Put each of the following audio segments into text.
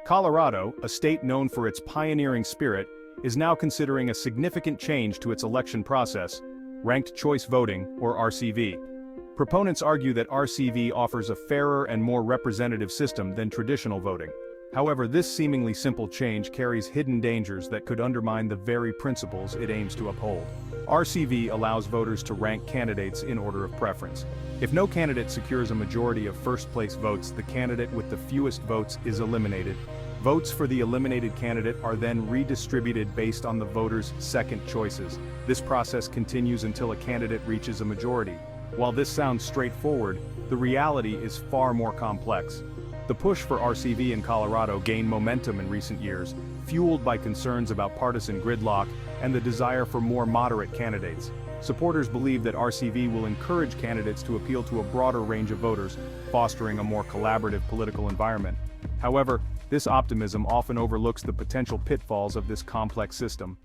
Colorado, a state known for its pioneering spirit, is now considering a significant change to its election process, ranked choice voting, or RCV. Proponents argue that RCV offers a fairer and more representative system than traditional voting. However, this seemingly simple change carries hidden dangers that could undermine the very principles it aims to uphold. RCV allows voters to rank candidates in order of preference. If no candidate secures a majority of first-place votes, the candidate with the fewest votes is eliminated. Votes for the eliminated candidate are then redistributed based on the voters' second choices. This process continues until a candidate reaches a majority. While this sounds straightforward, the reality is far more complex. The push for RCV in Colorado gained momentum in recent years, fueled by concerns about partisan gridlock and the desire for more moderate candidates. Supporters believe that RCV will encourage candidates to appeal to a broader range of voters, fostering a more collaborative political environment. However, this optimism often overlooks the potential pitfalls of this complex system.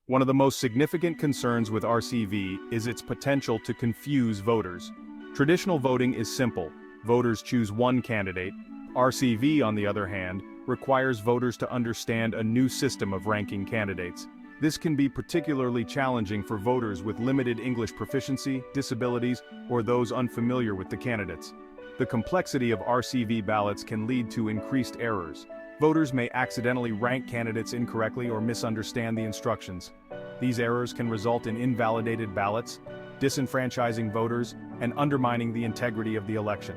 One of the most significant concerns with RCV is its potential to confuse voters. Traditional voting is simple. Voters choose one candidate. RCV, on the other hand, requires voters to understand a new system of ranking candidates. This can be particularly challenging for voters with limited English proficiency, disabilities, or those unfamiliar with the candidates. The complexity of RCV ballots can lead to increased errors. Voters may accidentally rank candidates incorrectly or misunderstand the instructions. These errors can result in invalidated ballots, disenfranchising voters, and undermining the integrity of the election.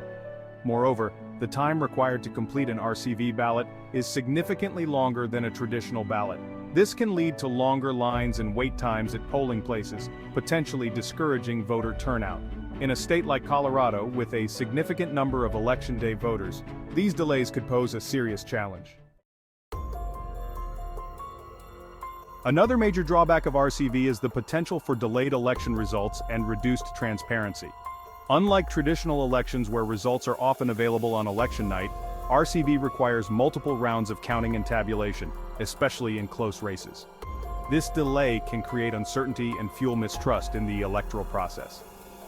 Moreover, the time required to complete an RCV ballot is significantly longer than a traditional ballot. This can lead to longer lines and wait times at polling places, potentially discouraging voter turnout. In a state like Colorado, with a significant number of election day voters, these delays could pose a serious challenge. Another major drawback of RCV is the potential for delayed election results and reduced transparency. Unlike traditional elections where results are often available on election night, RCV requires multiple rounds of counting and tabulation, especially in close races. This delay can create uncertainty and fuel mistrust in the electoral process.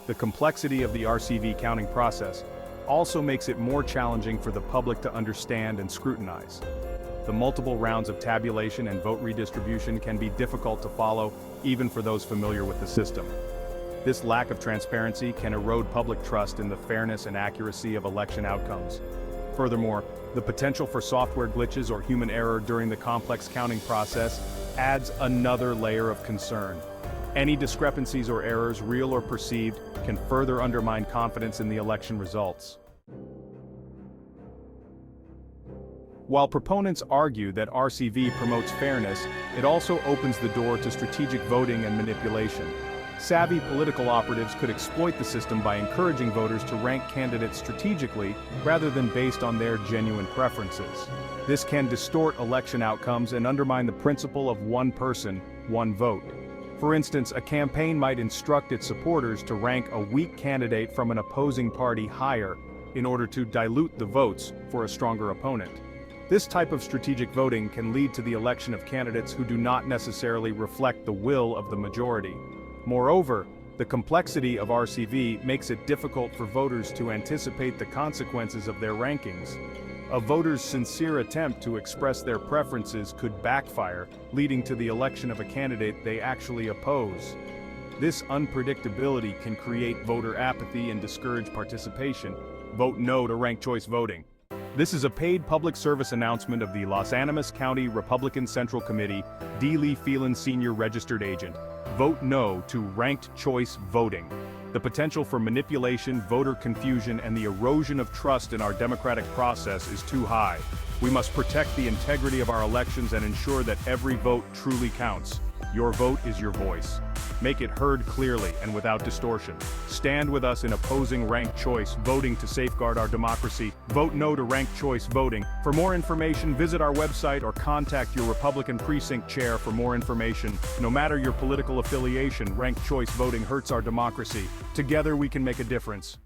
The complexity of the RCV counting process also makes it more challenging for the public to understand and scrutinize. The multiple rounds of tabulation and vote redistribution can be difficult to follow, even for those familiar with the system. This lack of transparency can erode public trust in the fairness and accuracy of election outcomes. Furthermore, the potential for software glitches or human error during the complex counting process adds another layer of concern. Any discrepancies or errors, real or perceived, can further undermine confidence in the election results. While proponents argue that RCV promotes fairness, it also opens the door to strategic voting and manipulation. Savvy political operatives could exploit the system by encouraging voters to rank candidates strategically rather than based on their genuine preferences. This can distort election outcomes and undermine the principle of one person, one vote. For instance, a campaign might instruct its supporters to rank a weak candidate from an opposing party higher in order to dilute the votes for a stronger opponent. This type of strategic voting can lead to the election of candidates who do not necessarily reflect the will of the majority. Moreover, the complexity of RCV makes it difficult for voters to anticipate the consequences of their rankings. A voter's sincere attempt to express their preferences could backfire, leading to the election of a candidate they actually oppose. This unpredictability can create voter apathy and discourage participation. Vote no to ranked choice voting. This is a paid public service announcement of the Los Animas County Republican Central Committee, D. Lee Phelan Sr. Registered Agent. Vote no to ranked choice voting. The potential for manipulation, voter confusion, and the erosion of trust in our democratic process is too high. We must protect the integrity of our elections and ensure that every vote truly counts. Your vote is your voice. Make it heard clearly and without distortion. Stand with us in opposing ranked choice voting to safeguard our democracy. Vote no to ranked choice voting. For more information, visit our website or contact your Republican precinct chair for more information. No matter your political affiliation, ranked choice voting hurts our democracy. Together we can make a difference.